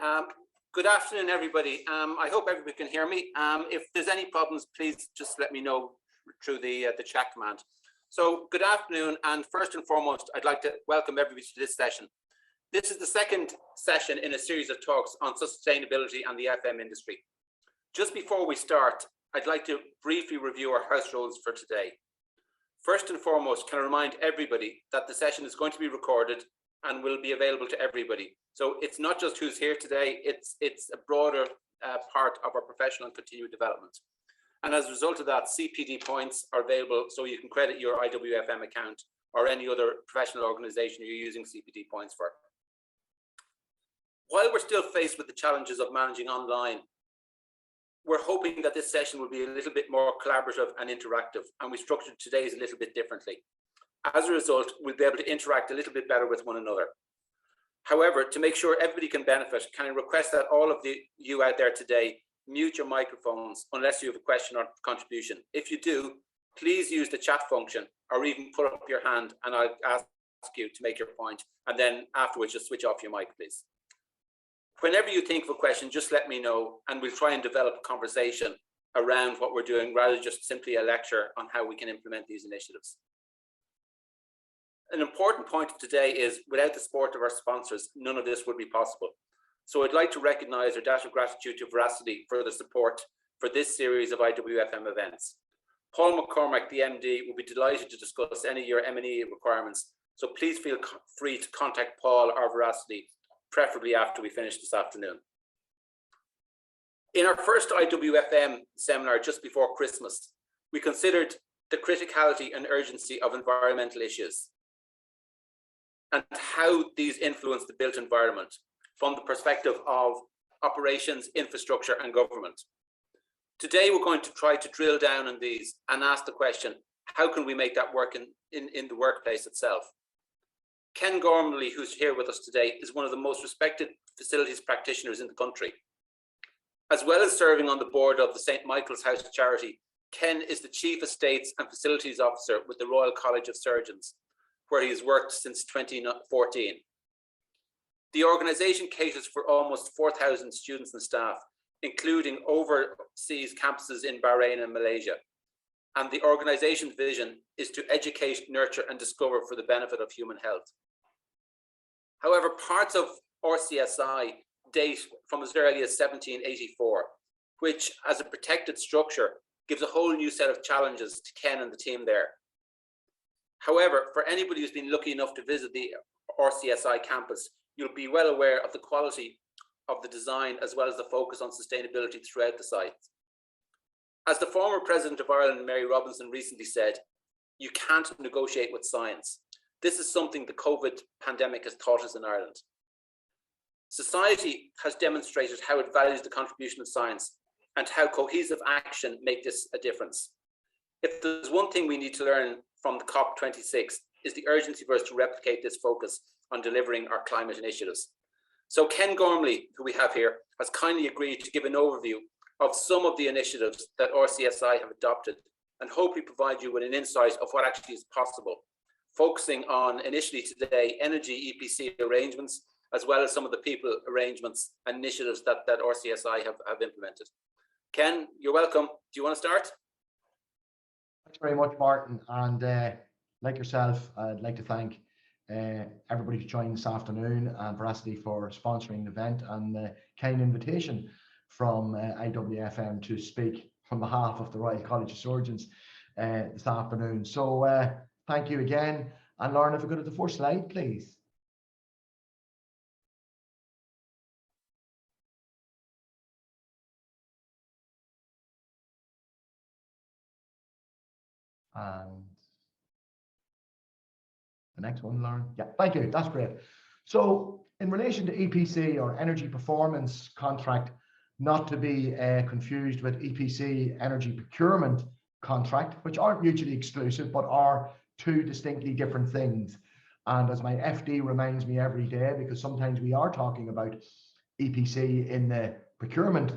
Um, Good afternoon, everybody. I hope everybody can hear me. If there's any problems, please just let me know through the chat command. So good afternoon, and first and foremost, I'd like to welcome everybody to this session. This is the second session in a series of talks on sustainability and the FM industry. Just before we start, I'd like to briefly review our house rules for today. First and foremost, can I remind everybody that the session is going to be recorded and will be available to everybody. So it's not just who's here today, it's a broader part of our professional and continued development. And as a result of that, CPD points are available so you can credit your IWFM account or any other professional organization you're using CPD points for. While we're still faced with the challenges of managing online, we're hoping that this session will be a little bit more collaborative and interactive, and we structured today's a little bit differently. As a result, we'll be able to interact a little bit better with one another. However, to make sure everybody can benefit, can I request that all of you out there today mute your microphones unless you have a question or contribution. If you do, please use the chat function or even put up your hand and I'll ask you to make your point, and then afterwards just switch off your mic, please. Whenever you think of a question, just let me know and we'll try and develop a conversation around what we're doing rather than just simply a lecture on how we can implement these initiatives. An important point of today is without the support of our sponsors, none of this would be possible. So I'd like to recognize our debt of gratitude to Veracity for the support for this series of IWFM events. Paul McCormack, the MD, will be delighted to discuss any of your M&E requirements. So please feel free to contact Paul or Veracity, preferably after we finish this afternoon. In our first IWFM seminar just before Christmas, we considered the criticality and urgency of environmental issues and how these influence the built environment from the perspective of operations, infrastructure, and government. Today, we're going to try to drill down on these and ask the question, how can we make that work in the workplace itself? Ken Gormley, who's here with us today, is one of the most respected facilities practitioners in the country. As well as serving on the board of the St. Michael's House charity, Ken is the Chief Estates and Facilities Officer with the Royal College of Surgeons, where he has worked since 2014. The organisation caters for almost 4,000 students and staff, including overseas campuses in Bahrain and Malaysia. And the organisation's vision is to educate, nurture and discover for the benefit of human health. However, parts of RCSI date from as early as 1784, which as a protected structure gives a whole new set of challenges to Ken and the team there. However, for anybody who's been lucky enough to visit the RCSI campus, you'll be well aware of the quality of the design as well as the focus on sustainability throughout the site. As the former President of Ireland, Mary Robinson, recently said, you can't negotiate with science. This is something the COVID pandemic has taught us in Ireland. Society has demonstrated how it values the contribution of science and how cohesive action makes this a difference. If there's one thing we need to learn from the COP26 is the urgency for us to replicate this focus on delivering our climate initiatives. So Ken Gormley, who we have here, has kindly agreed to give an overview of some of the initiatives that RCSI have adopted and hopefully provide you with an insight of what actually is possible, focusing on initially today energy EPC arrangements, as well as some of the people arrangements and initiatives that RCSI have implemented. Ken, you're welcome. Do you want to start? Thanks very much, Martin. And like yourself, I'd like to thank everybody who joined this afternoon and Veracity for sponsoring the event and the kind invitation from IWFM to speak on behalf of the Royal College of Surgeons this afternoon. So thank you again. And Lauren, if we go to the first slide, please. And the next one, Lauren. Yeah, thank you. That's great. So in relation to EPC or energy performance contract, not to be confused with EPC energy procurement contract, which aren't mutually exclusive, but are two distinctly different things. And as my FD reminds me every day, because sometimes we are talking about EPC in the procurement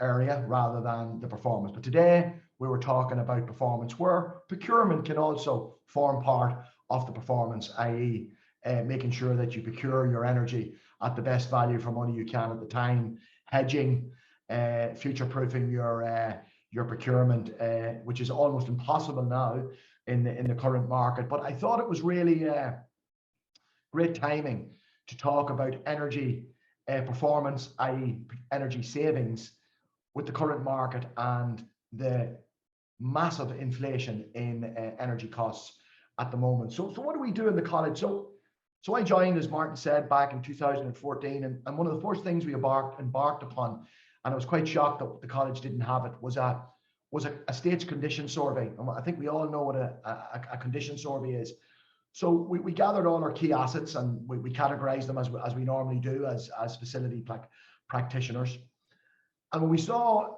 area rather than the performance. But today we were talking about performance, where procurement can also form part of the performance, i.e. making sure that you procure your energy at the best value for money you can at the time, hedging, future-proofing your procurement, which is almost impossible now in the current market. But I thought it was really great timing to talk about energy performance, i.e. energy savings, with the current market and the massive inflation in energy costs at the moment. So what do we do in the college? So I joined, as Martin said, back in 2014, and one of the first things we embarked upon, and I was quite shocked that the college didn't have it, was a state's condition survey. And I think we all know what a condition survey is. So we gathered all our key assets and we categorized them as we normally do as facility practitioners. And when we saw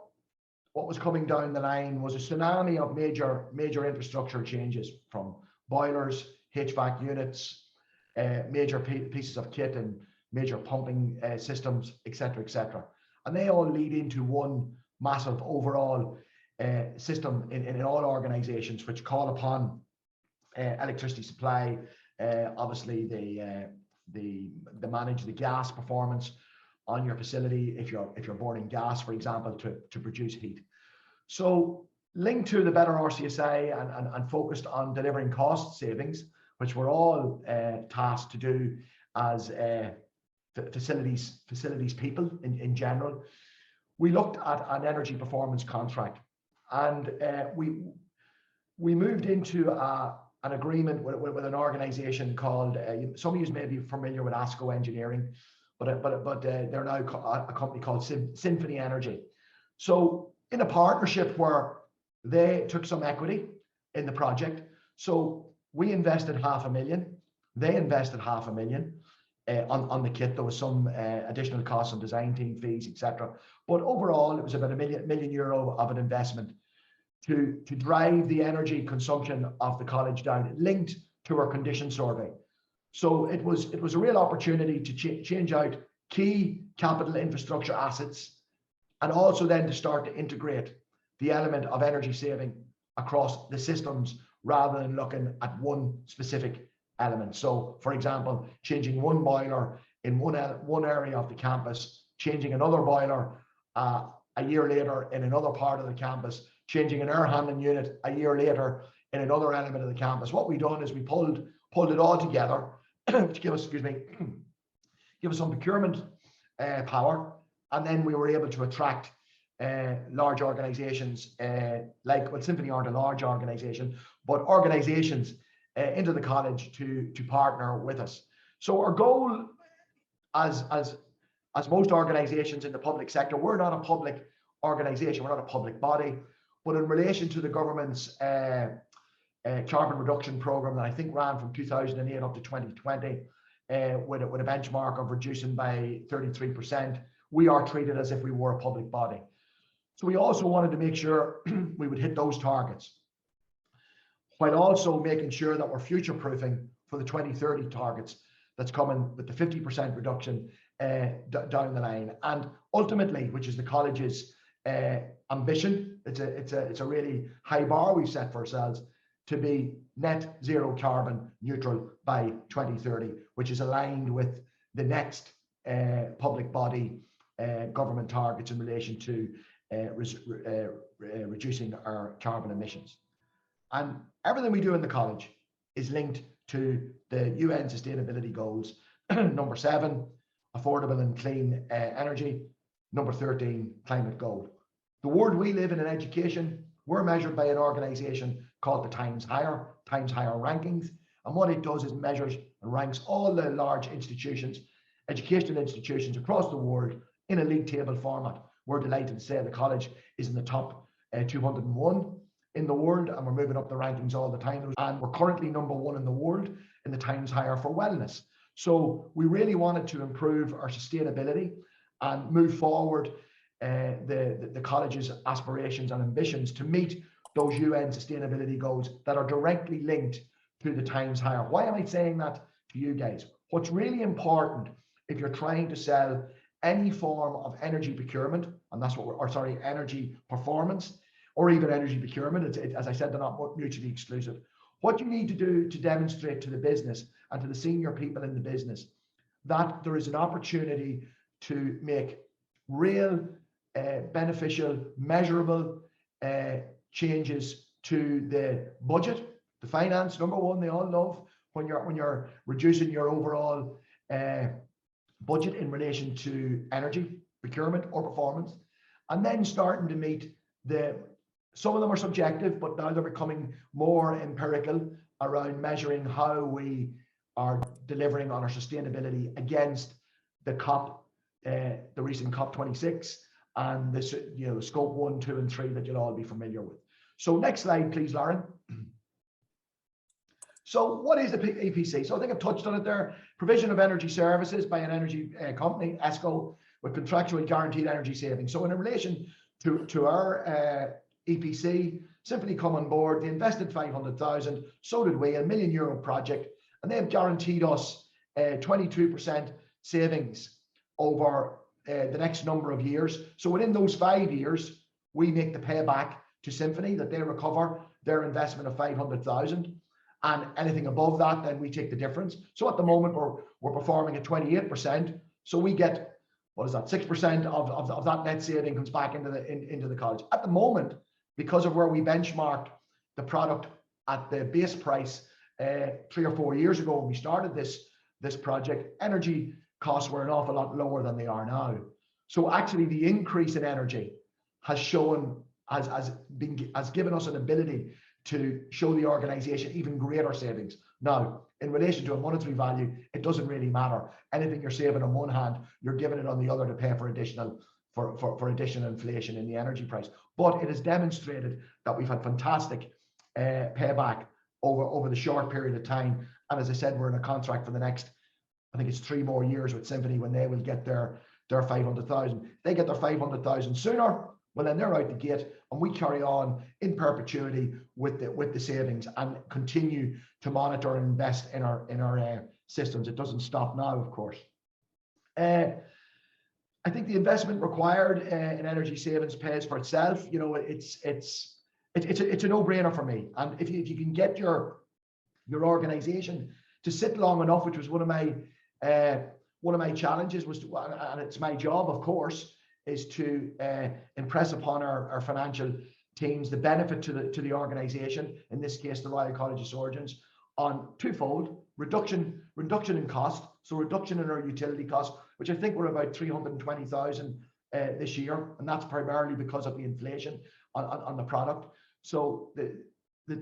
what was coming down the line was a tsunami of major infrastructure changes, from boilers, HVAC units, major pieces of kit and major pumping systems, etc., etc. And they all lead into one massive overall system in all organizations, which call upon electricity supply. Obviously, they manage the gas performance on your facility if you're burning gas, for example, to produce heat. So linked to the better RCSI and focused on delivering cost savings, which we're all tasked to do as facilities people in general, we looked at an energy performance contract, and we moved into an agreement with an organization called, some of you may be familiar with ASCO Engineering, but they're now a company called Symphony Energy. So in a partnership where they took some equity in the project, so we invested $500,000, they invested $500,000 on the kit. There was some additional costs on design team fees, etc. But overall, it was about €1 million of an investment to drive the energy consumption of the college down, linked to our condition survey. So it was a real opportunity to change out key capital infrastructure assets, and also then to start to integrate the element of energy saving across the systems rather than looking at one specific element. So, for example, changing one boiler in one area of the campus, changing another boiler a year later in another part of the campus, changing an air handling unit a year later in another element of the campus. What we done is we pulled it all together to give us, give us some procurement power, and then we were able to attract large organizations like, well, Symphony aren't a large organization, but organizations into the college to partner with us. So our goal, as most organizations in the public sector, we're not a public organization, we're not a public body, but in relation to the government's carbon reduction program that I think ran from 2008 up to 2020, with a benchmark of reducing by 33%, we are treated as if we were a public body. So we also wanted to make sure we would hit those targets, while also making sure that we're future-proofing for the 2030 targets that's coming with the 50% reduction down the line. And ultimately, which is the college's ambition, it's a really high bar we've set for ourselves, to be net zero carbon neutral by 2030, which is aligned with the next public body government targets in relation to reducing our carbon emissions. And everything we do in the college is linked to the UN sustainability goals. Number 7, affordable and clean energy. Number 13, climate goal. The world we live in education, we're measured by an organization called the Times Higher rankings. And what it does is measures and ranks all the large institutions, educational institutions across the world in a league table format. We're delighted to say the college is in the top 201 in the world, and we're moving up the rankings all the time. And we're currently number 1 in the world in the Times Higher for wellness. So we really wanted to improve our sustainability and move forward the college's aspirations and ambitions to meet those UN sustainability goals that are directly linked to the Times Higher. Why am I saying that to you guys? What's really important if you're trying to sell any form of energy procurement, and that's what energy performance, or even energy procurement, as I said, they're not mutually exclusive. What you need to do to demonstrate to the business and to the senior people in the business that there is an opportunity to make real, beneficial, measurable changes to the budget, the finance. Number one, they all love when you're reducing your overall budget in relation to energy procurement or performance, and then starting to meet some of them are subjective, but now they're becoming more empirical around measuring how we are delivering on our sustainability against the recent COP26 and this, scope 1, 2, and 3 that you'll all be familiar with. So next slide, please, Lauren. So what is the EPC? So I think I've touched on it there. Provision of energy services by an energy company, ESCO, with contractually guaranteed energy savings. So in relation to our EPC, Symphony come on board, they invested 500,000, so did we, €1 million project, and they've guaranteed us 22% savings over the next number of years. So within those 5 years, we make the payback to Symphony that they recover their investment of 500,000. And anything above that, then we take the difference. So at the moment, we're performing at 28%. So we get, 6% of that net saving comes back into the college. At the moment, because of where we benchmarked the product at the base price 3 or 4 years ago when we started this project, energy costs were an awful lot lower than they are now. So actually, the increase in energy has given us an ability to show the organization even greater savings. Now, in relation to a monetary value, it doesn't really matter. Anything you're saving on one hand, you're giving it on the other to pay for additional inflation in the energy price. But it has demonstrated that we've had fantastic payback over the short period of time. And as I said, we're in a contract for the next, I think it's 3 more years with Symphony when they will get their 500,000. They get their 500,000 sooner. Well, then they're out the gate, and we carry on in perpetuity with the savings and continue to monitor and invest in our systems. It doesn't stop now, of course. I think the investment required in energy savings pays for itself. It's a no-brainer for me. And if you can get your organization to sit long enough, which was one of my challenges, and it's my job, of course, is to impress upon our financial teams the benefit to the organization, in this case the Royal College of Surgeons, on twofold: reduction in cost, so reduction in our utility costs, which I think we're about 320,000 this year, and that's primarily because of the inflation on the product. So the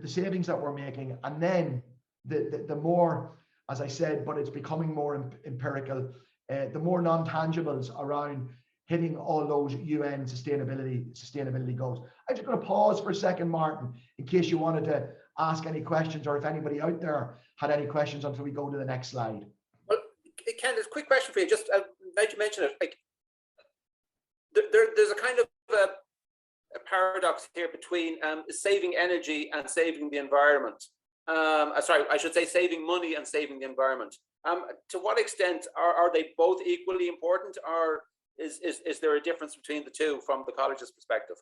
savings that we're making, and then the more, as I said, but it's becoming more empirical, the more non-tangibles around hitting all those UN sustainability goals. I'm just going to pause for a second, Martin, in case you wanted to ask any questions, or if anybody out there had any questions until we go to the next slide. Well, Ken, there's a quick question for you. Just now you mention it, like there's a kind of a paradox here between saving energy and saving the environment. Sorry, I should say saving money and saving the environment. To what extent are they both equally important, or is there a difference between the two from the college's perspective?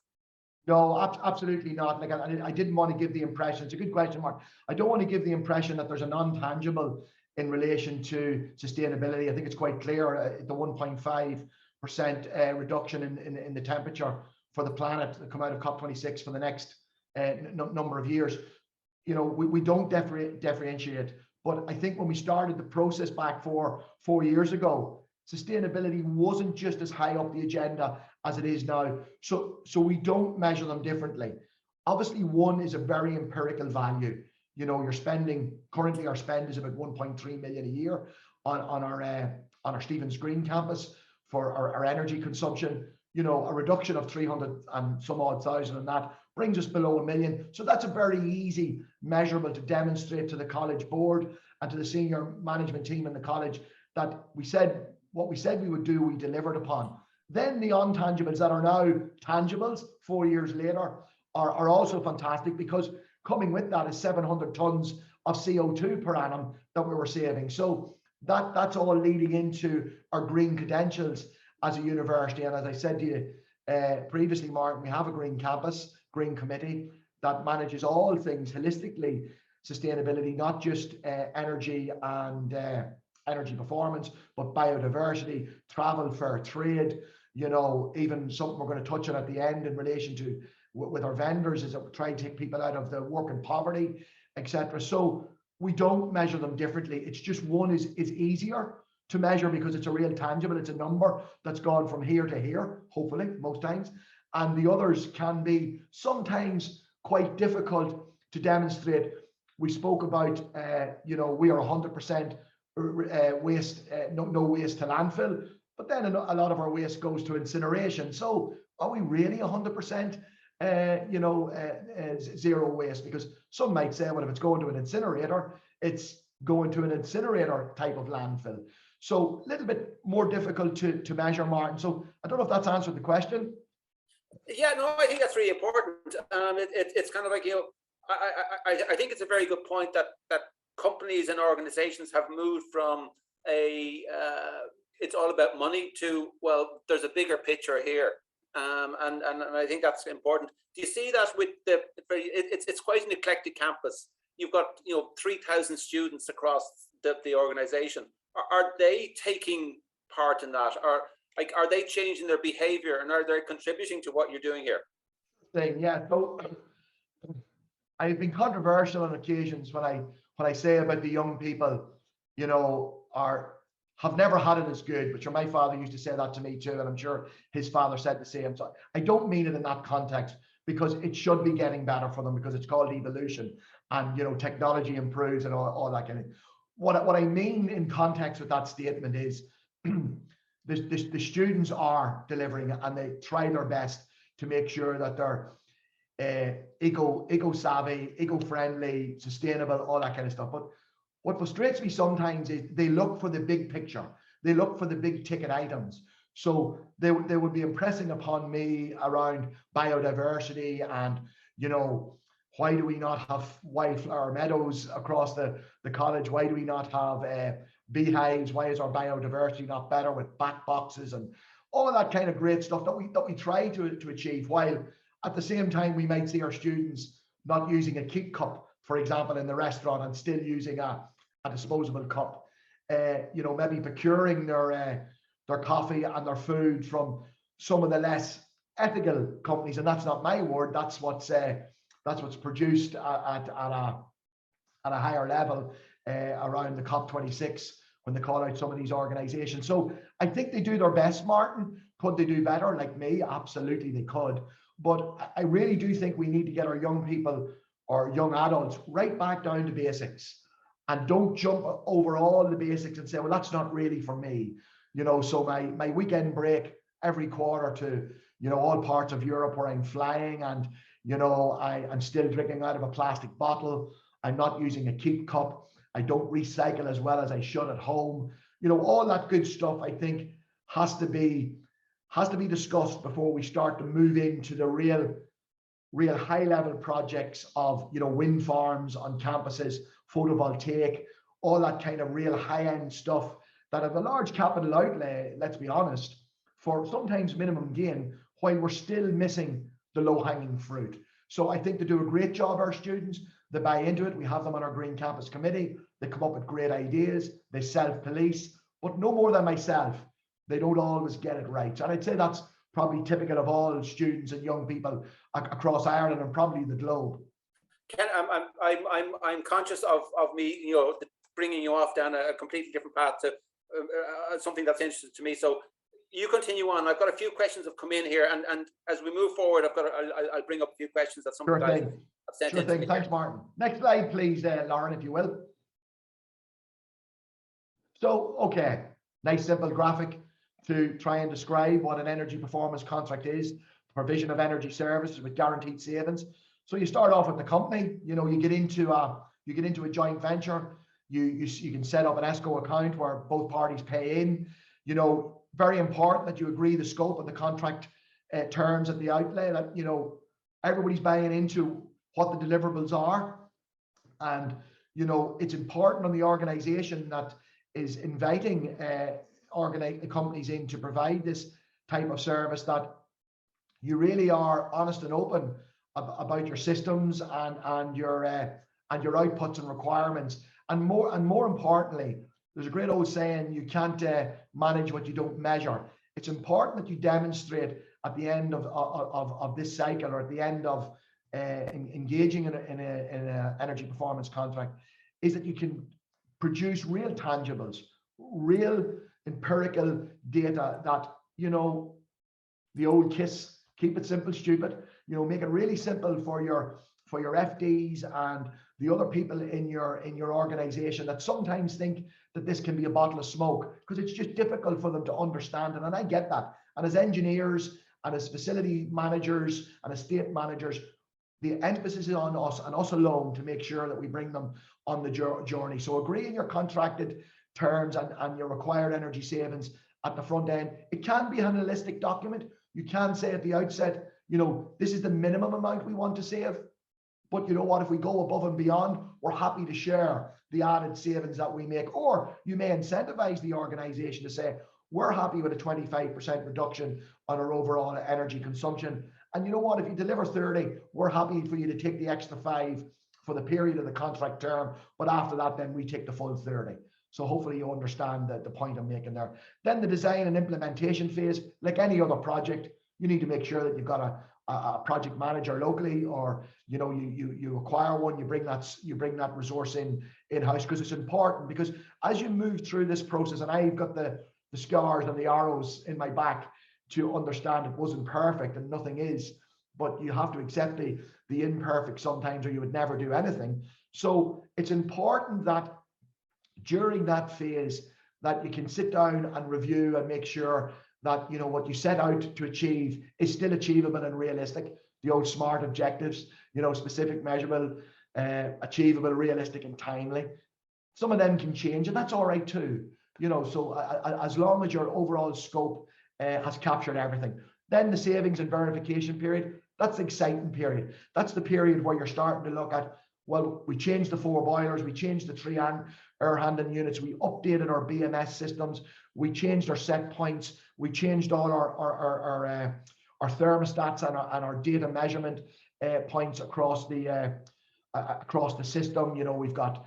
No, absolutely not. Like I didn't want to give the impression. It's a good question, Mark. I don't want to give the impression that there's a non-tangible in relation to sustainability. I think it's quite clear the 1.5% reduction in the temperature for the planet that come out of COP26 for the next number of years. We don't differentiate. But I think when we started the process back 4 years ago, sustainability wasn't just as high up the agenda as it is now. So we don't measure them differently. Obviously, one is a very empirical value. You're spending, currently our spend is about 1.3 million a year on our Stephen's Green campus for our energy consumption. A reduction of 300 and some odd thousand, and that brings us below 1 million. So that's a very easy measurable to demonstrate to the college board and to the senior management team in the college that what we said we would do, we delivered upon. Then the intangibles that are now tangibles 4 years later are also fantastic, because coming with that is 700 tons of CO2 per annum that we were saving. So that's all leading into our green credentials as a university. And as I said to you previously, Mark, we have a green campus, green committee that manages all things holistically sustainability, not just energy and energy performance, but biodiversity, travel, fair trade, you know, even something we're going to touch on at the end in relation to with our vendors is that we try to take people out of the work and poverty, etc. So we don't measure them differently. It's just one is easier to measure because it's a real tangible, it's a number that's gone from here to here, hopefully, most times. And the others can be sometimes quite difficult to demonstrate. We spoke about, you know, we are 100% waste, no waste to landfill, but then a lot of our waste goes to incineration. So are we really 100%, you know, zero waste? Because some might say, well, if it's going to an incinerator, it's going to an incinerator type of landfill. So a little bit more difficult to measure, Martin. So I don't know if that's answered the question. Yeah, no, I think that's really important. It's kind of like, you know, I think it's a very good point that companies and organizations have moved from it's all about money to, well, there's a bigger picture here. And I think that's important. Do you see that with it's quite an eclectic campus. You've got, you know, 3,000 students across the organization. Are they taking part in that? Or like, are they changing their behavior and are they contributing to what you're doing here? Yeah, so I've been controversial on occasions when I say about the young people, you know, have never had it as good, but my father used to say that to me too, and I'm sure his father said the same. So I don't mean it in that context, because it should be getting better for them, because it's called evolution, and you know, technology improves and all that kind of. What I mean in context with that statement is the students are delivering, and they try their best to make sure that they're eco-savvy, eco-friendly, sustainable, all that kind of stuff. But what frustrates me sometimes is they look for the big picture. They look for the big ticket items. So they would be impressing upon me around biodiversity and, you know, why do we not have wildflower meadows across the college? Why do we not have beehives? Why is our biodiversity not better with bat boxes and all that kind of great stuff that we try to achieve, while at the same time we might see our students not using a keep cup, for example, in the restaurant, and still using a disposable cup. You know, maybe procuring their coffee and their food from some of the less ethical companies, and that's not my word. That's what's produced at a higher level around the COP26 when they call out some of these organizations. So I think they do their best, Martin. Could they do better? Like me, absolutely they could. But I really do think we need to get our young people or young adults right back down to basics, and don't jump over all the basics and say, well, that's not really for me. You know, so my weekend break every quarter to, you know, all parts of Europe where I'm flying, and, you know, I'm still drinking out of a plastic bottle. I'm not using a keep cup. I don't recycle as well as I should at home. You know, all that good stuff, I think, has to be discussed before we start to move into the real high level projects of, you know, wind farms on campuses, photovoltaic, all that kind of real high end stuff that have a large capital outlay, let's be honest, for sometimes minimum gain, while we're still missing the low hanging fruit. So I think they do a great job, our students. They buy into it. We have them on our Green Campus Committee. They come up with great ideas. They self-police, but no more than myself. They don't always get it right. And I'd say that's probably typical of all students and young people across Ireland and probably the globe. Ken, I'm conscious of me, you know, bringing you off down a completely different path to something that's interesting to me. So you continue on. I've got a few questions have come in here, and as we move forward, I'll bring up a few questions that some guys have sent in. Sure thing. Thanks, Martin. Next slide, please, Lauren, if you will. So, okay, nice simple graphic to try and describe what an energy performance contract is: provision of energy services with guaranteed savings. So you start off with the company. You know, you get into a joint venture. You can set up an ESCO account where both parties pay in. You know, very important that you agree the scope of the contract terms at the outlay, that, you know, everybody's buying into what the deliverables are. And, you know, it's important on the organization that is inviting companies in to provide this type of service that you really are honest and open about your systems and your and your outputs and requirements. And more importantly, there's a great old saying, you can't manage what you don't measure. It's important that you demonstrate at the end of this cycle, or at the end of engaging in an energy performance contract, is that you can produce real tangibles, real empirical data that, you know, the old KISS, keep it simple, stupid, you know, make it really simple for your FDs and the other people in your organization that sometimes think that this can be a bottle of smoke, because it's just difficult for them to understand it. And I get that. And as engineers and as facility managers and estate managers, the emphasis is on us and us alone to make sure that we bring them on the journey. So agree in your contracted terms and your required energy savings at the front end. It can be an holistic document. You can say at the outset, you know, this is the minimum amount we want to save. But you know what, if we go above and beyond, we're happy to share the added savings that we make. Or you may incentivize the organization to say, we're happy with a 25% reduction on our overall energy consumption. And you know what, if you deliver 30, we're happy for you to take the extra 5 for the period of the contract term. But after that, then we take the full 30. So hopefully you understand the point I'm making there. Then the design and implementation phase, like any other project, you need to make sure that you've got a project manager locally, or you know, you acquire one, you bring that resource in-house, because it's important. Because as you move through this process, and I've got the scars and the arrows in my back to understand it wasn't perfect, and nothing is, but you have to accept the imperfect sometimes, or you would never do anything. So it's important that during that phase that you can sit down and review and make sure that, you know, what you set out to achieve is still achievable and realistic. The old SMART objectives, you know, specific, measurable, achievable, realistic, and timely. Some of them can change, and that's all right too. You know, so as long as your overall scope has captured everything. Then the savings and verification period, that's the exciting period. That's the period where you're starting to look at, well, we changed the 4 boilers, we changed the 3 air handling units, we updated our BMS systems, we changed our set points, we changed all our thermostats and our data measurement points across the system. You know, we've got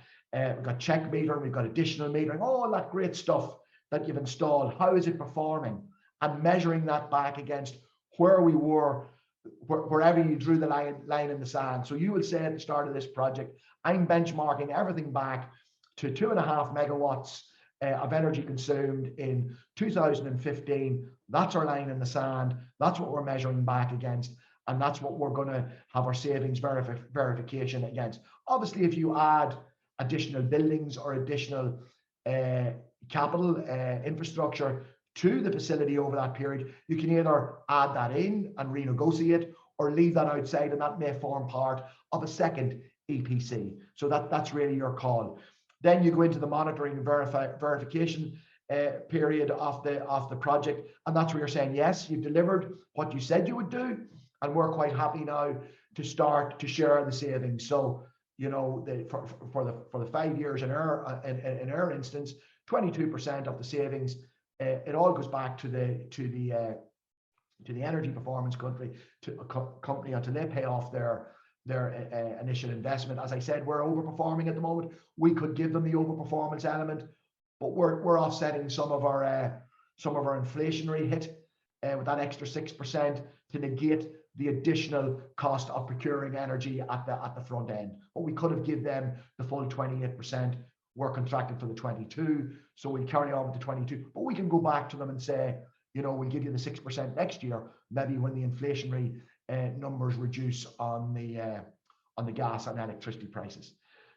check metering, we've got additional metering, all that great stuff that you've installed. How is it performing? And measuring that back against where we were, wherever you drew the line in the sand. So you will say at the start of this project, I'm benchmarking everything back to 2.5 megawatts of energy consumed in 2015. That's our line in the sand. That's what we're measuring back against. And that's what we're going to have our savings verification against. Obviously, if you add additional buildings or additional capital infrastructure to the facility over that period, you can either add that in and renegotiate, or leave that outside, and that may form part of a second EPC. So that's really your call. Then you go into the monitoring and verification period of the project, and that's where you're saying, yes, you've delivered what you said you would do, and we're quite happy now to start to share the savings. So, you know, for the 5 years in our instance, 22% of the savings, it all goes back to the energy performance company until they pay off their initial investment. As I said, we're overperforming at the moment. We could give them the overperformance element, but we're offsetting some of our inflationary hit with that extra 6% to negate the additional cost of procuring energy at the front end. But we could have given them the full 28%. We're contracted for the 22, so we carry on with the 22. But we can go back to them and say, you know, we'll give you the 6% next year, maybe when the inflationary numbers reduce on the gas and electricity prices.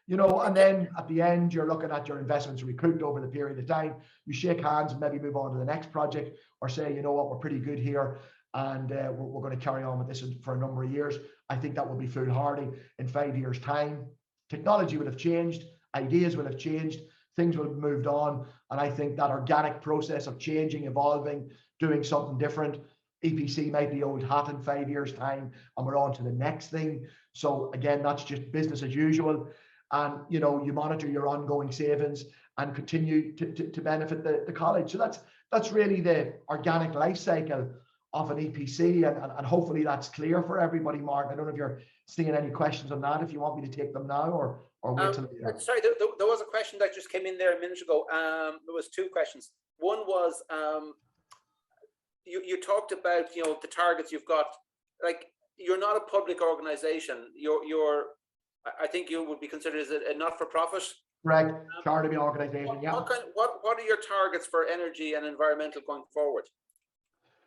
You know, and then at the end, you're looking at your investments recouped over the period of time. You shake hands and maybe move on to the next project, or say, you know what, we're pretty good here, and we're going to carry on with this for a number of years. I think that will be foolhardy. In 5 years' time, technology will have changed, ideas will have changed, things will have moved on, and I think that organic process of changing, evolving, doing something different, EPC might be old hat in 5 years' time, and we're on to the next thing. So again, that's just business as usual. And you know, you monitor your ongoing savings and continue to benefit the college. So that's really the organic life cycle of an EPC, and hopefully that's clear for everybody. Mark, I don't know if you're seeing any questions on that, if you want me to take them now, or or wait till later? Sorry, there was a question that just came in there a minute ago. There was two questions. One was you talked about the targets you've got. Like, you're not a public organization. I think you would be considered as a not-for-profit. Correct, charity organization. Yeah. What are your targets for energy and environmental going forward?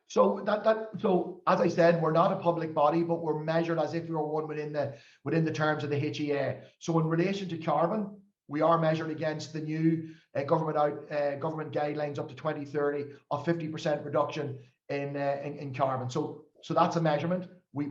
So so as I said, we're not a public body, but we're measured as if we were one within the terms of the HEA. So in relation to carbon, we are measured against the new government guidelines up to 2030 of 50% reduction in carbon. So that's a measurement. We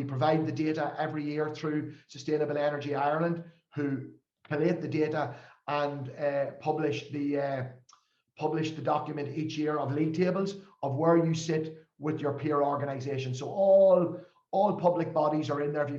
provide the data every year through Sustainable Energy Ireland, who collate the data and publish the document each year of league tables of where you sit with your peer organization. So all public bodies are in there. If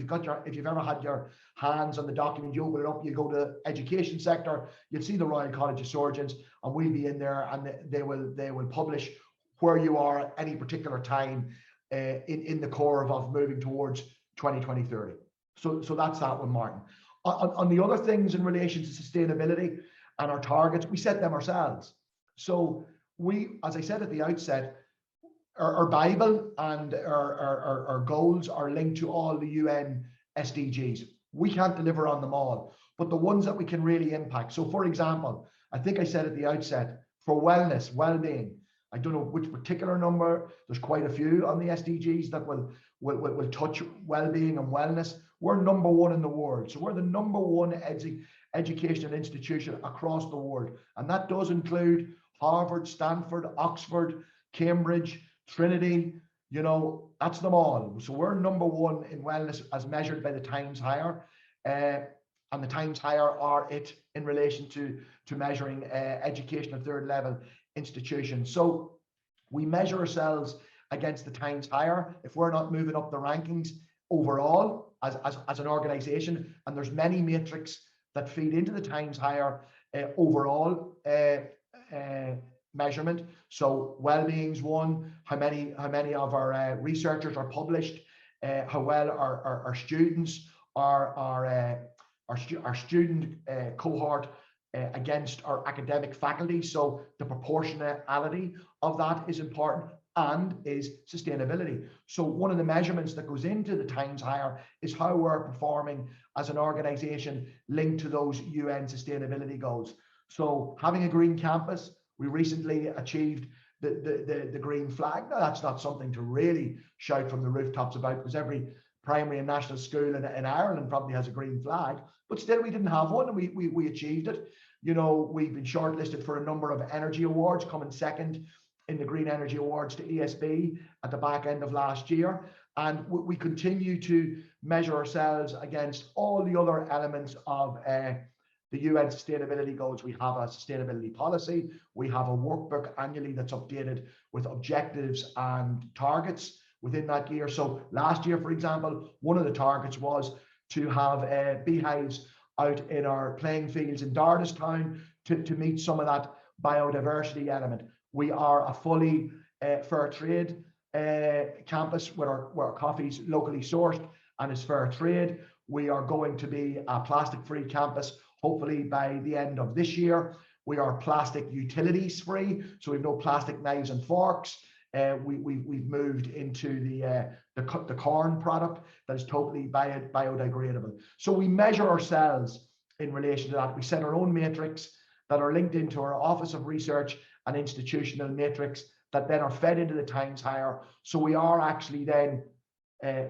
you've ever had your hands on the document, you open it up, you go to education sector, you'll see the Royal College of Surgeons, and we'll be in there, and they will publish where you are at any particular time in the curve of moving towards 2030. So that's that one, Martin. On the other things in relation to sustainability and our targets, we set them ourselves. So we, as I said at the outset, our Bible and our goals are linked to all the UN SDGs. We can't deliver on them all, but the ones that we can really impact. So for example, I think I said at the outset, for wellness, well-being, I don't know which particular number, there's quite a few on the SDGs that will touch well-being and wellness. We're number one in the world. So we're the number one educational institution across the world. And that does include Harvard, Stanford, Oxford, Cambridge, Trinity, that's them all. So we're number one in wellness as measured by the Times Higher. And the Times Higher are it in relation to measuring education at third level institutions. So we measure ourselves against the Times Higher if we're not moving up the rankings overall as an organization. And there's many metrics that feed into the Times Higher overall measurement. So well-being's one, how many of our researchers are published, how well our students our student cohort against our academic faculty. So the proportionality of that is important, and is sustainability. So one of the measurements that goes into the Times Higher is how we're performing as an organization linked to those UN sustainability goals. So having a green campus, we recently achieved the green flag. Now, that's not something to really shout from the rooftops about, because every primary and national school in Ireland probably has a green flag, but still we didn't have one, and we achieved it. We've been shortlisted for a number of energy awards, coming second in the Green Energy Awards to ESB at the back end of last year. And we continue to measure ourselves against all the other elements of the UN sustainability goals. We have a sustainability policy. We have a workbook annually that's updated with objectives and targets within that year. So last year, for example, one of the targets was to have beehives out in our playing fields in Dardistown to meet some of that biodiversity element. We are a fully fair trade campus where our coffee's locally sourced and is fair trade. We are going to be a plastic-free campus, hopefully by the end of this year. We are plastic utilities free, so we have no plastic knives and forks. We've moved into the corn product that is totally biodegradable. So we measure ourselves in relation to that. We set our own matrix that are linked into our Office of Research and Institutional Matrix that then are fed into the Times Higher. So we are actually then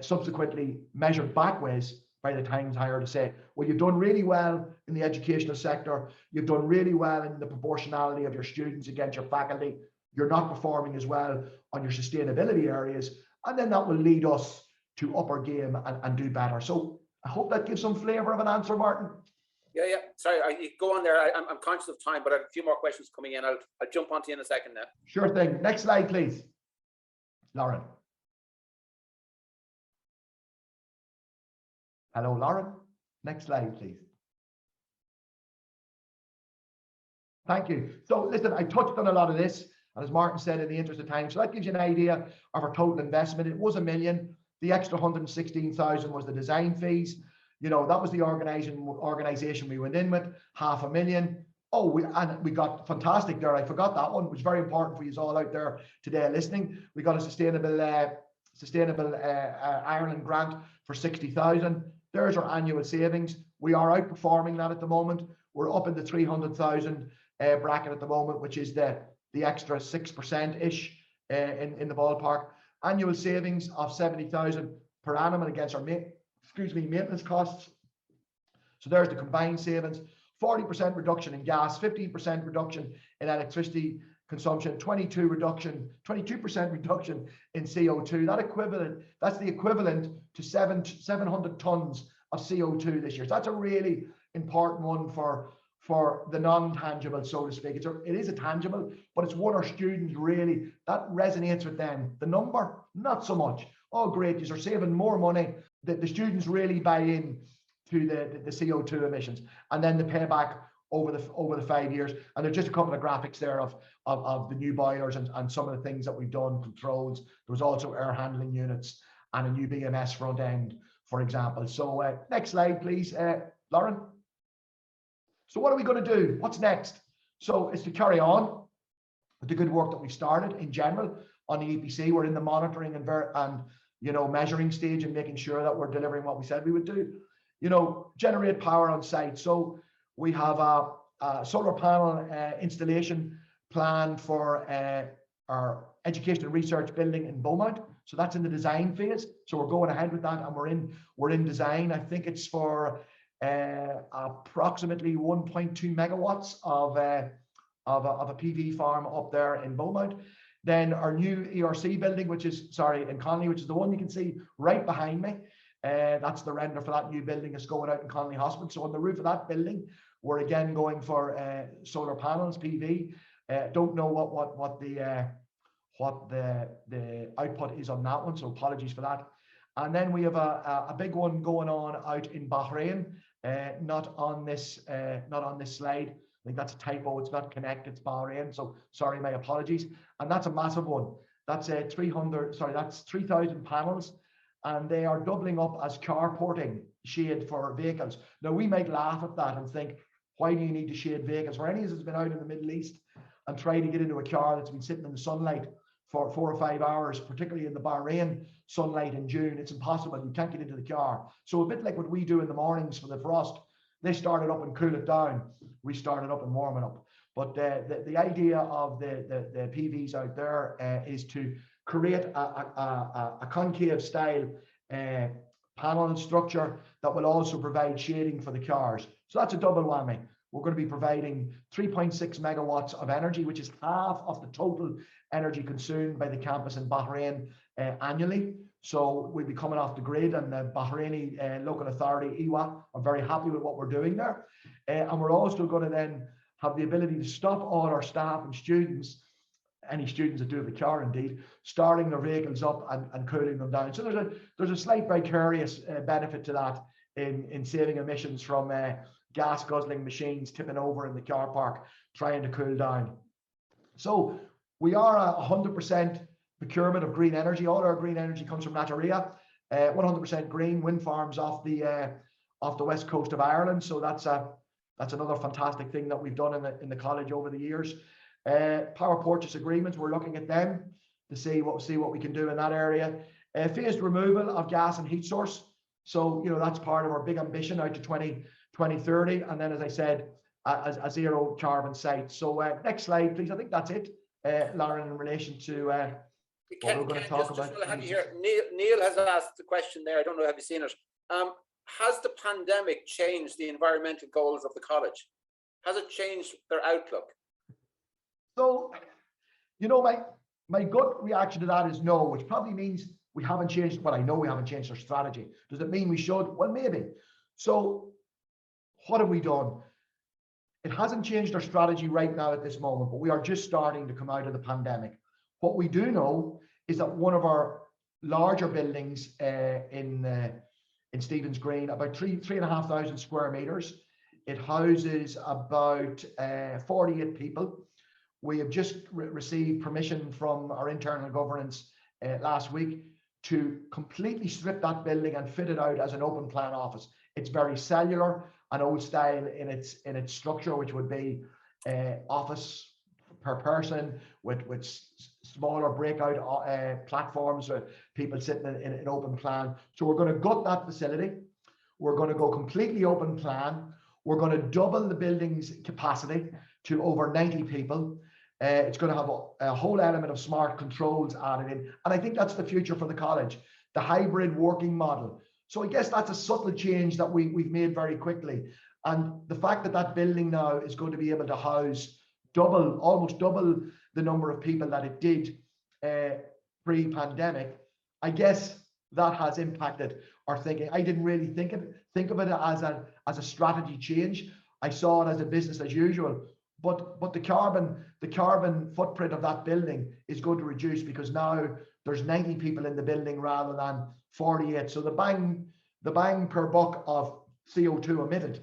subsequently measured backwards by the Times Higher to say, well, you've done really well in the educational sector. You've done really well in the proportionality of your students against your faculty. You're not performing as well on your sustainability areas. And then that will lead us to up our game and do better. So I hope that gives some flavor of an answer, Martin. Yeah. Sorry, you go on there. I'm conscious of time, but I have a few more questions coming in. I'll jump onto you in a second now. Sure thing. Next slide, please. Lauren. Hello, Lauren. Next slide, please. Thank you. So listen, I touched on a lot of this, and as Martin said, in the interest of time, so that gives you an idea of our total investment. It was $1 million. The extra 116,000 was the design fees. You know, that was the organization we went in with, 500,000. Oh, we got fantastic there. I forgot that one, which is very important for you all out there today listening. We got a sustainable Ireland grant for 60,000. There's our annual savings. We are outperforming that at the moment. We're up in the 300,000 bracket at the moment, which is the extra 6% ish in the ballpark. Annual savings of 70,000 per annum and against our maintenance costs. So there's the combined savings. 40% reduction in gas, 15% reduction in electricity consumption, 22% reduction in CO2. That's the equivalent to 700 tons of CO2 this year. So that's a really important one for the non-tangible, so to speak. It is a tangible, but it's what our students really, that resonates with them. The number, not so much. Oh, great, you're saving more money. The students really buy in to the CO2 emissions, and then the payback over the 5 years. And there's just a couple of graphics there of the new boilers and some of the things that we've done, controls. There was also air handling units and a new BMS front end, for example. So next slide, please, Lauren. So what are we going to do? What's next? So it's to carry on with the good work that we've started in general on the EPC. We're in the monitoring and measuring stage and making sure that we're delivering what we said we would do. You know, generate power on site. So we have a solar panel installation plan for our education and research building in Beaumont. So that's in the design phase. So we're going ahead with that, and we're in design. I think it's for approximately 1.2 megawatts of a PV farm up there in Beaumont. Then our new ERC building, in Connolly, which is the one you can see right behind me. That's the render for that new building that's going out in Connolly Hospital. So on the roof of that building, we're again going for solar panels, PV. Don't know what the output is on that one, so apologies for that. And then we have a big one going on out in Bahrain, not on this slide. I think that's a typo. It's not connected. It's Bahrain. So sorry, my apologies. And that's a massive one. That's 3,000 panels, and they are doubling up as carporting shade for vehicles. Now we might laugh at that and think, why do you need to shade vehicles? For any of us that's been out in the Middle East and try to get into a car that's been sitting in the sunlight for 4 or 5 hours, particularly in the Bahrain sunlight in June, it's impossible. You can't get into the car. So a bit like what we do in the mornings for the frost, they start it up and cool it down. We start it up and warm it up. But the idea of the PVs out there is to create a concave style panel structure that will also provide shading for the cars. So that's a double whammy. We're going to be providing 3.6 megawatts of energy, which is half of the total energy consumed by the campus in Bahrain annually. So we'll be coming off the grid, and the Bahraini local authority, IWA, are very happy with what we're doing there. And we're also going to then have the ability to stop all our staff and students, any students that do have a car indeed, starting their vehicles up and cooling them down. So there's a slight vicarious benefit to that in saving emissions from gas guzzling machines tipping over in the car park trying to cool down. So we are 100% procurement of green energy. All our green energy comes from Nataria, 100% green wind farms off the west coast of Ireland. So that's another fantastic thing that we've done in the college over the years. Power purchase agreements, we're looking at them to see what we can do in that area. Phased removal of gas and heat source. So, you know, that's part of our big ambition out to 2030. And then, as I said, a zero carbon site. So next slide, please. I think that's it, Lauren, in relation to what we're going to talk about. Neil has asked the question there. I don't know, have you seen it? Has the pandemic changed the environmental goals of the college? Has it changed their outlook? So, you know, my gut reaction to that is no, which probably means we haven't changed. Well, I know we haven't changed our strategy. Does it mean we should? Well, maybe. So what have we done? It hasn't changed our strategy right now at this moment, but we are just starting to come out of the pandemic. What we do know is that one of our larger buildings in Stephen's Green, about 3,500 square meters, it houses about 48 people. We have just received permission from our internal governance last week to completely strip that building and fit it out as an open plan office. It's very cellular and old style in its structure, which would be office per person with smaller breakout platforms with people sitting in an open plan. So we're going to gut that facility. We're going to go completely open plan. We're going to double the building's capacity to over 90 people. It's going to have a whole element of smart controls added in. And I think that's the future for the college, the hybrid working model. So I guess that's a subtle change that we've made very quickly. And the fact that that building now is going to be able to house almost double the number of people that it did pre-pandemic, I guess that has impacted our thinking. I didn't really think of it as a strategy change. I saw it as a business as usual. But the carbon footprint of that building is going to reduce because now there's 90 people in the building rather than 48. So the bang per buck of CO2 emitted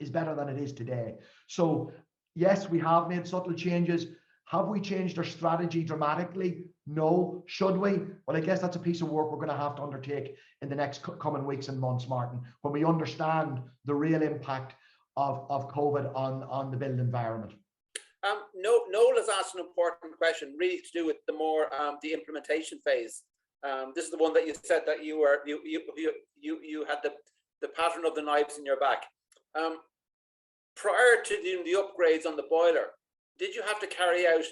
is better than it is today. So yes, we have made subtle changes. Have we changed our strategy dramatically? No. Should we? Well, I guess that's a piece of work we're going to have to undertake in the next coming weeks and months, Martin, when we understand the real impact of COVID on the built environment. Noel has asked an important question, really to do with the implementation phase. This is the one that you said that you had the pattern of the knives in your back. Prior to doing the upgrades on the boiler, did you have to carry out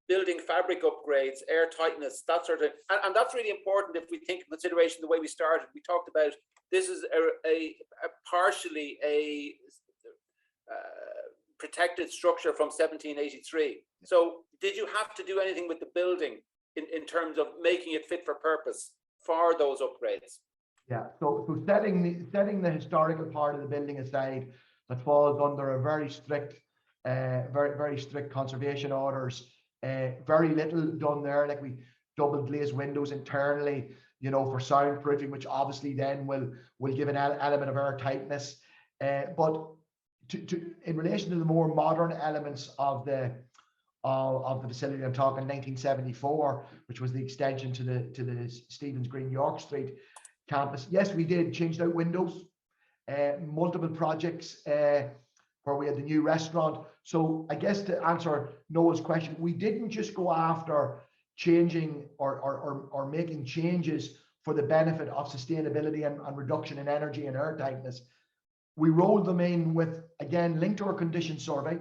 building fabric upgrades, air tightness, that sort of thing? And that's really important if we take in consideration the way we started. We talked about this is partially a protected structure from 1783. So did you have to do anything with the building in terms of making it fit for purpose for those upgrades? Yeah, so setting the historical part of the building aside, that falls under a very strict conservation orders. Very little done there. Like we double glazed windows internally, for soundproofing, which obviously then will give an element of air tightness. But in relation to the more modern elements of the facility, I'm talking 1974, which was the extension to the Stephen's Green York Street campus. Yes, we did changed out windows, multiple projects where we had the new restaurant. So I guess to answer Noah's question, we didn't just go after changing or making changes for the benefit of sustainability and reduction in energy and air tightness. We rolled them in with, again, linked to our condition survey,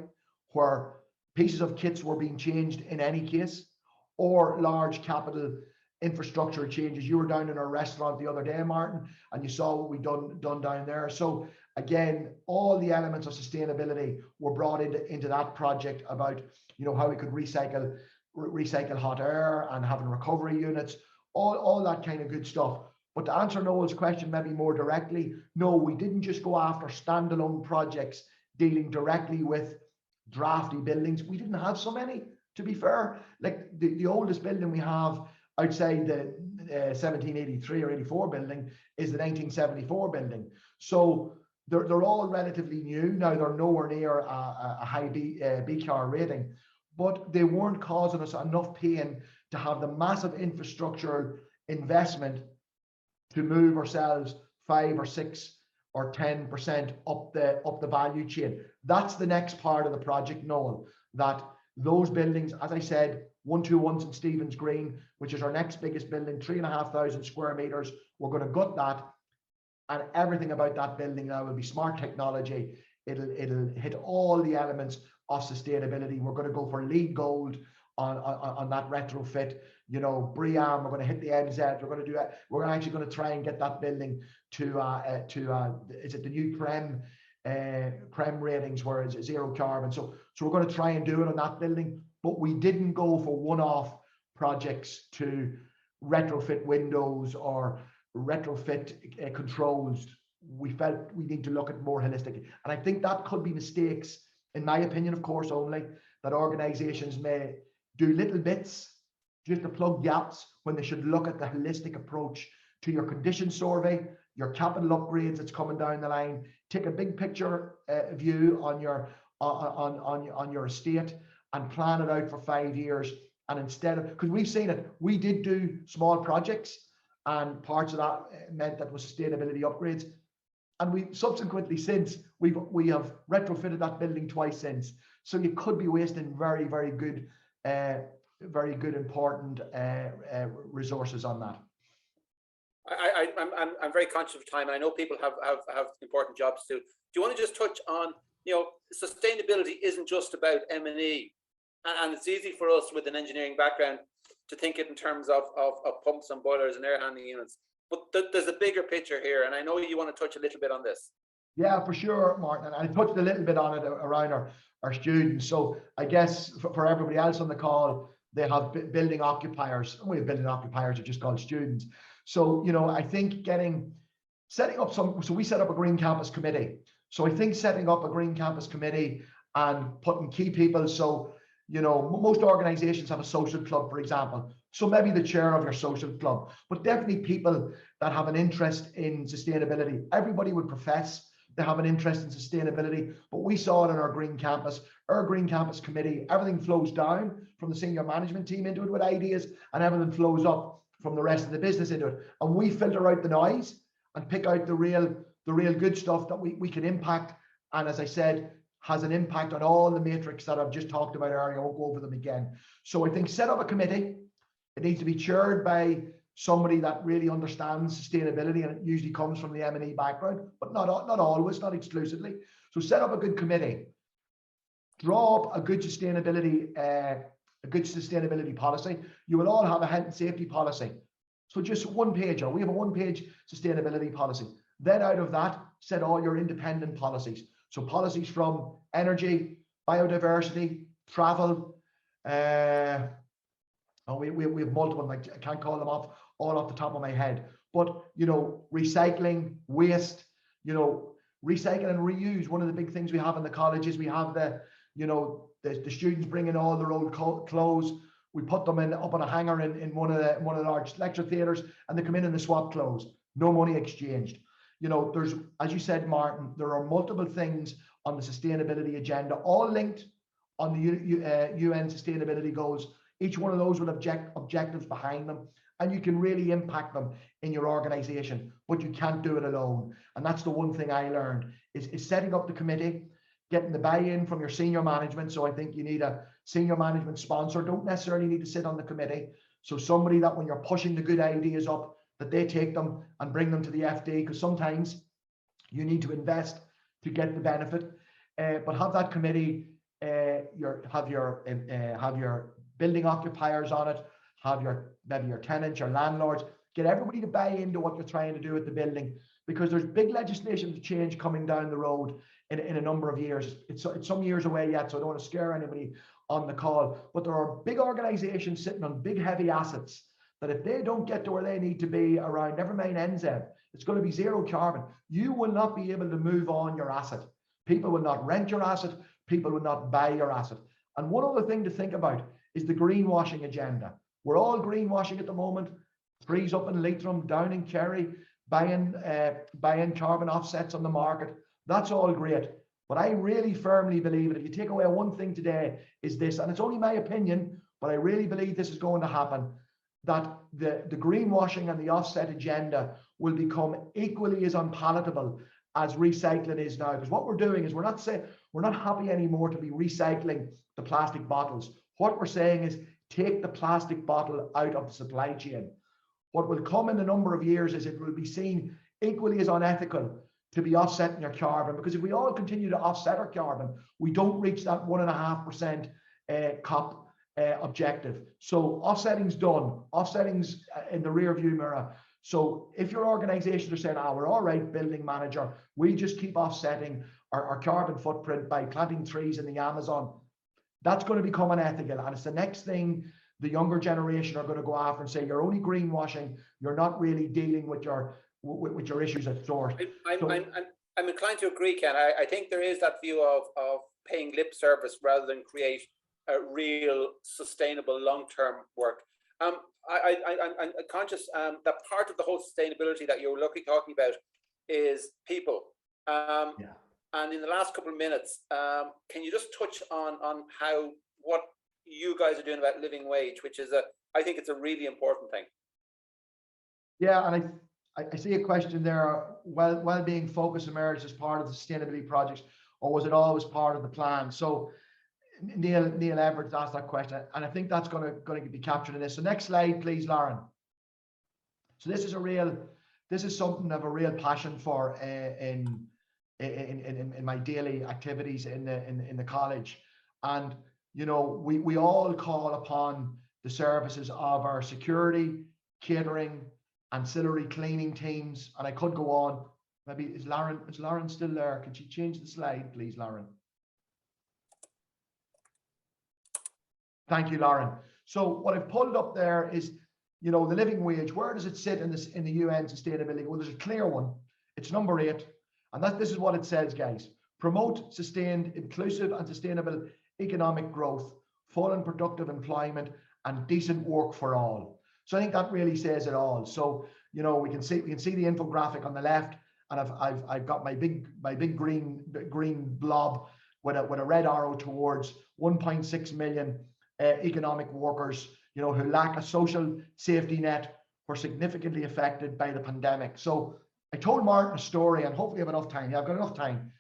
where pieces of kits were being changed in any case, or large capital infrastructure changes. You were down in our restaurant the other day, Martin, and you saw what we done down there. So again, all the elements of sustainability were brought into that project about how we could recycle hot air and having recovery units, all that kind of good stuff. But to answer Noel's question maybe more directly, no, we didn't just go after standalone projects dealing directly with drafty buildings. We didn't have so many, to be fair. Like the oldest building we have outside the 1783 or 84 building is the 1974 building. So they're all relatively new. Now they're nowhere near a high BCAR rating, but they weren't causing us enough pain to have the massive infrastructure investment to move ourselves 5 or 6 or 10% up the value chain. That's the next part of the project, Noel, that those buildings, as I said, 121 St. Stephen's Green, which is our next biggest building, 3,500 square meters. We're going to gut that, and everything about that building now will be smart technology. It'll hit all the elements of sustainability. We're going to go for LEED Gold on that retrofit. BREEAM. We're going to hit the NZ. We're actually going to try and get that building to is it the new CREM ratings, where it's zero carbon. So we're going to try and do it on that building, but we didn't go for one-off projects to retrofit windows or retrofit controls. We felt we need to look at more holistically, and I think that could be mistakes, in my opinion, of course, only that organizations may do little bits just to plug gaps when they should look at the holistic approach to your condition survey, your capital upgrades that's coming down the line. Take a big picture view on your estate and plan it out for 5 years. And instead of, because we've seen it, we did do small projects, and parts of that meant that was sustainability upgrades. and we subsequently since we have retrofitted that building twice since. So you could be wasting very, very good important resources on that. I'm very conscious of time, and I know people have important jobs too. Do you want to just touch on, sustainability isn't just about M&E, and it's easy for us with an engineering background to think it in terms of pumps and boilers and air handling units, but there's a bigger picture here, and I know you want to touch a little bit on this. Yeah, for sure, Martin, and I touched a little bit on it around our students. So I guess for everybody else on the call, they have building occupiers, and we have building occupiers are just called students. So, I think setting up so we set up a Green Campus Committee. So I think setting up a Green Campus Committee and putting key people, so, most organizations have a social club, for example. So maybe the chair of your social club, but definitely people that have an interest in sustainability. Everybody would profess they have an interest in sustainability, but we saw it in our Green Campus. Our Green Campus Committee, everything flows down from the senior management team into it with ideas, and everything flows up from the rest of the business into it. And we filter out the noise and pick out the real good stuff that we can impact. And as I said, has an impact on all the matrix that I've just talked about earlier. I won't go over them again. So I think set up a committee. It needs to be chaired by somebody that really understands sustainability, and it usually comes from the M&E background, but not always, not exclusively. So set up a good committee, draw up a good sustainability policy. You will all have a health and safety policy. So just one page, or we have a one-page sustainability policy. Then out of that, set all your independent policies. So policies from energy, biodiversity, travel, we have multiple, I can't call them all off the top of my head, but, recycling, waste, recycle and reuse. One of the big things we have in the colleges, we have the students bring in all their old clothes. We put them up on a hanger in one of the large lecture theatres, and they come in and they swap clothes. No money exchanged. There's, as you said, Martin, there are multiple things on the sustainability agenda, all linked on the UN sustainability goals. Each one of those will have objectives behind them, and you can really impact them in your organization, but you can't do it alone. And that's the one thing I learned is setting up the committee, getting the buy-in from your senior management. So I think you need a senior management sponsor. Don't necessarily need to sit on the committee. So somebody that when you're pushing the good ideas up, that they take them and bring them to the FD, because sometimes you need to invest to get the benefit. But have that committee, have your building occupiers on it, have maybe your tenants, your landlords, get everybody to buy into what you're trying to do with the building, because there's big legislation to change coming down the road in a number of years. It's some years away yet, so I don't want to scare anybody on the call, but there are big organizations sitting on big heavy assets that if they don't get to where they need to be around, never mind NZ, it's going to be zero carbon. You will not be able to move on your asset. People will not rent your asset. People will not buy your asset. And one other thing to think about is the greenwashing agenda. We're all greenwashing at the moment. Trees up in Leitrim, down in Kerry, buying carbon offsets on the market. That's all great. But I really firmly believe that if you take away one thing today is this, and it's only my opinion, but I really believe this is going to happen, that the greenwashing and the offset agenda will become equally as unpalatable as recycling is now. Because what we're doing is we're not happy anymore to be recycling the plastic bottles. What we're saying is take the plastic bottle out of the supply chain. What will come in a number of years is it will be seen equally as unethical to be offsetting your carbon, because if we all continue to offset our carbon, we don't reach that 1.5% COP objective. So offsetting's done. Offsetting's in the rear view mirror. So if your organizations are saying, we're all right, building manager, we just keep offsetting our carbon footprint by planting trees in the Amazon, that's going to become unethical. And it's the next thing the younger generation are going to go after and say, you're only greenwashing, you're not really dealing with your issues at source. I'm inclined to agree, Ken. I think there is that view of paying lip service rather than create a real sustainable long-term work. I'm conscious that part of the whole sustainability that you're talking about is people. And in the last couple of minutes, can you just touch on what you guys are doing about living wage, which is I think it's a really important thing. Yeah, and I see a question there. Well-being focus emerged as part of the sustainability projects, or was it always part of the plan? So Neil Everett asked that question, and I think that's going to be captured in this. So next slide, please, Lauren. So this is something of a real passion for in my daily activities in the college. And you know, we all call upon the services of our security, catering, ancillary cleaning teams, and I could go on. Maybe is Lauren still there? Can she change the slide, please, Lauren? Thank you, Lauren. So what I've pulled up there is, you know, the living wage. Where does it sit in this in the UN sustainability? Well, there's a clear one. It's number 8, and this is what it says, guys. Promote sustained, inclusive, and sustainable economic growth, full and productive employment, and decent work for all. So I think that really says it all. So you know, we can see the infographic on the left, and I've got my big green blob with a red arrow towards 1.6 million economic workers, you know, who lack a social safety net, were significantly affected by the pandemic. So I told Martin a story, and hopefully I have enough time. Yeah, I've got enough time.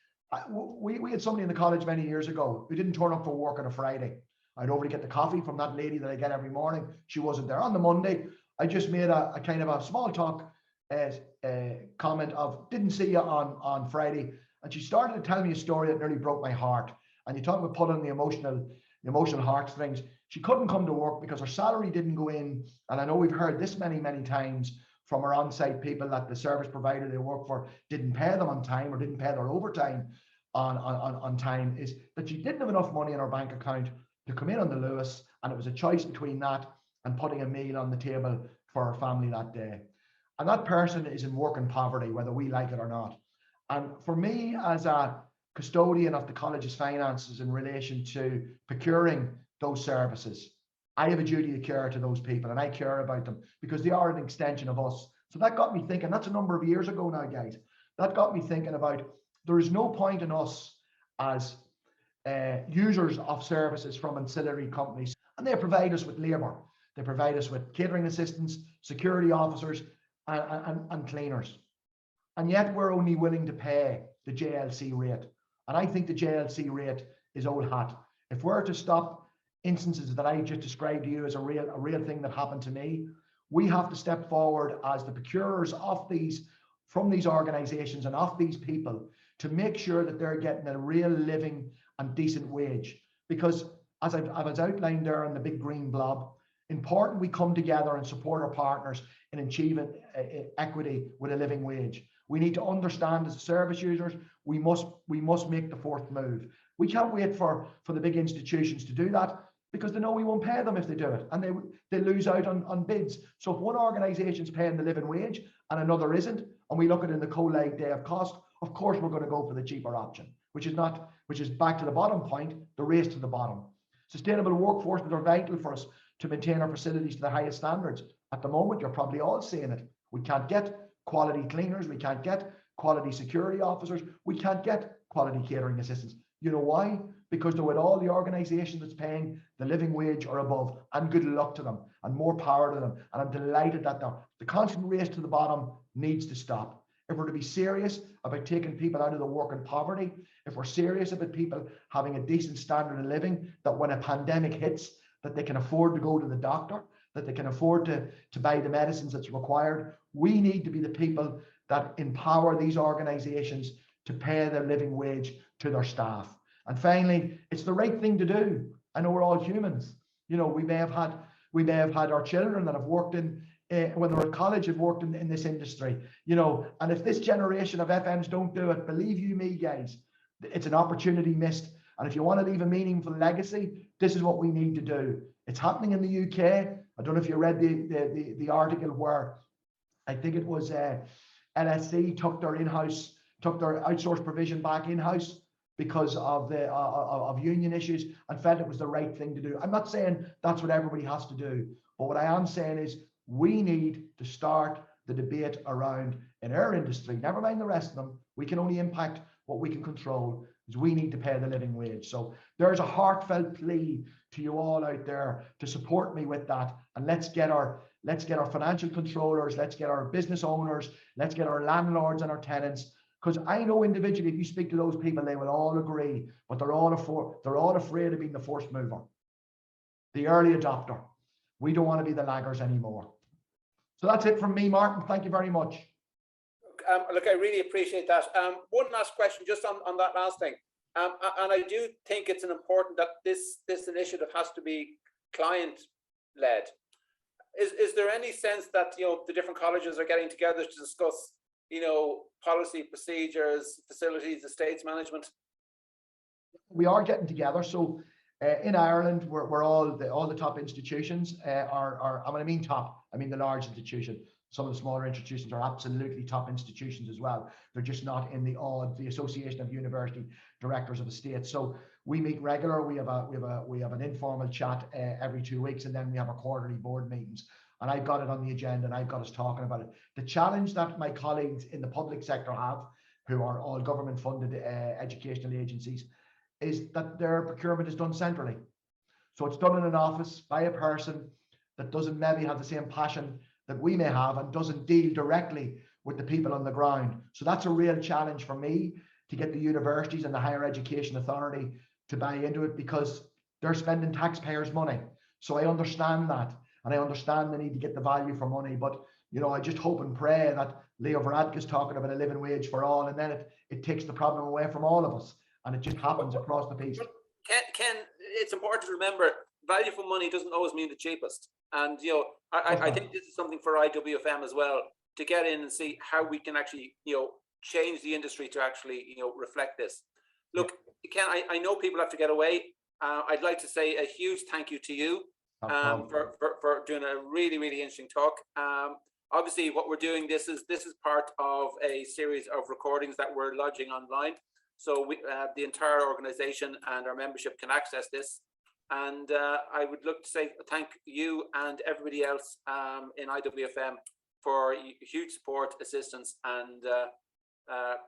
We had somebody in the college many years ago who didn't turn up for work on a Friday. I'd over to get the coffee from that lady that I get every morning. She wasn't there. On the Monday, I just made a kind of a small talk comment of, didn't see you on Friday. And she started to tell me a story that nearly broke my heart. And you talk about pulling the emotional heartstrings. She couldn't come to work because her salary didn't go in. And I know we've heard this many times from our on-site people that the service provider they work for didn't pay them on time or didn't pay their overtime on time, is that she didn't have enough money in her bank account to come in on the Lewis, and it was a choice between that and putting a meal on the table for her family that day. And that person is in working poverty, whether we like it or not. And for me, as a custodian of the college's finances in relation to procuring those services, I have a duty of care to those people, and I care about them because they are an extension of us. So that got me thinking. That's a number of years ago now, guys. That got me thinking about, there is no point in us as users of services from ancillary companies, and they provide us with labour. They provide us with catering assistants, security officers, and cleaners. And yet we're only willing to pay the JLC rate. And I think the JLC rate is old hat. If we're to stop instances that I just described to you as a real thing that happened to me, we have to step forward as the procurers of these, from these organizations and of these people, to make sure that they're getting a real living and decent wage. Because as I was outlined there in the big green blob, important we come together and support our partners in achieving equity with a living wage. We need to understand, as service users, we must make the fourth move. We can't wait for the big institutions to do that, because they know we won't pay them if they do it, and they lose out on bids. So if one organization is paying the living wage and another isn't, and we look at it in the co-leg day of cost, of course we're going to go for the cheaper option, which is back to the bottom point, the race to the bottom. Sustainable workforces are vital for us to maintain our facilities to the highest standards. At the moment, you're probably all seeing it. We can't get quality cleaners, we can't get quality security officers, we can't get quality catering assistants. You know why? Because they're with all the organizations that's paying the living wage or above, and good luck to them and more power to them. And I'm delighted that the constant race to the bottom needs to stop. If we're to be serious about taking people out of the working poverty, if we're serious about people having a decent standard of living, that when a pandemic hits, that they can afford to go to the doctor, that they can afford to buy the medicines that's required, we need to be the people that empower these organizations to pay their living wage to their staff. And finally, it's the right thing to do. I know we're all humans. You know, we may have had our children that have worked in when they were at college, have worked in this industry. You know, and if this generation of FMs don't do it, believe you me, guys, it's an opportunity missed. And if you want to leave a meaningful legacy, this is what we need to do. It's happening in the UK. I don't know if you read the article where I think it was LSC took their outsourced provision back in-house because of union issues, and felt it was the right thing to do. I'm not saying that's what everybody has to do, but what I am saying is we need to start the debate around, in our industry, never mind the rest of them, we can only impact what we can control, is we need to pay the living wage. So there's a heartfelt plea to you all out there to support me with that. And let's get our financial controllers, let's get our business owners, let's get our landlords and our tenants. Because I know individually, if you speak to those people, they will all agree, but they're all afraid of being the first mover, the early adopter. We don't want to be the laggers anymore. So that's it from me, Martin. Thank you very much. Look, I really appreciate that. One last question, just on that last thing. And I do think it's important that this initiative has to be client-led. Is there any sense that the different colleges are getting together to discuss policy, procedures, facilities, estates management? We are getting together. So in Ireland, we're all the top institutions are when I mean top, I mean the large institution. Some of the smaller institutions are absolutely top institutions as well. They're just not in the Association of University Directors of Estates. So we meet regular. We have an informal chat every 2 weeks, and then we have our quarterly board meetings. And I've got it on the agenda, and I've got us talking about it. The challenge that my colleagues in the public sector have, who are all government-funded educational agencies, is that their procurement is done centrally. So it's done in an office by a person that doesn't maybe have the same passion that we may have and doesn't deal directly with the people on the ground. So that's a real challenge for me to get the universities and the higher education authority to buy into it, because they're spending taxpayers' money. So I understand that, and I understand the need to get the value for money. But I just hope and pray that Leo Varadkar's talking about a living wage for all, and then it takes the problem away from all of us, and it just happens across the piece. Ken, it's important to remember, value for money doesn't always mean the cheapest. And I think this is something for IWFM as well, to get in and see how we can actually change the industry to actually reflect this. Look, Ken, I know people have to get away. I'd like to say a huge thank you to you for doing a really, really interesting talk. Obviously, what we're doing, this is part of a series of recordings that we're lodging online. So the entire organization and our membership can access this. And I would look to say thank you and everybody else in IWFM for huge support, assistance, and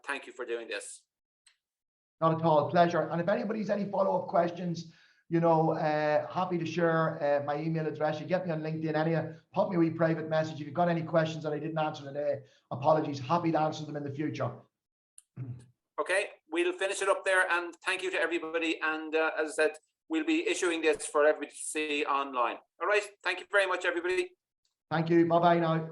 thank you for doing this. Not at all, pleasure. And if anybody's any follow-up questions, happy to share my email address. You get me on LinkedIn, pop me a wee private message. If you've got any questions that I didn't answer today, apologies, happy to answer them in the future. Okay, we'll finish it up there, and thank you to everybody. And as I said, we'll be issuing this for everybody to see online. All right, thank you very much, everybody. Thank you. Bye-bye now.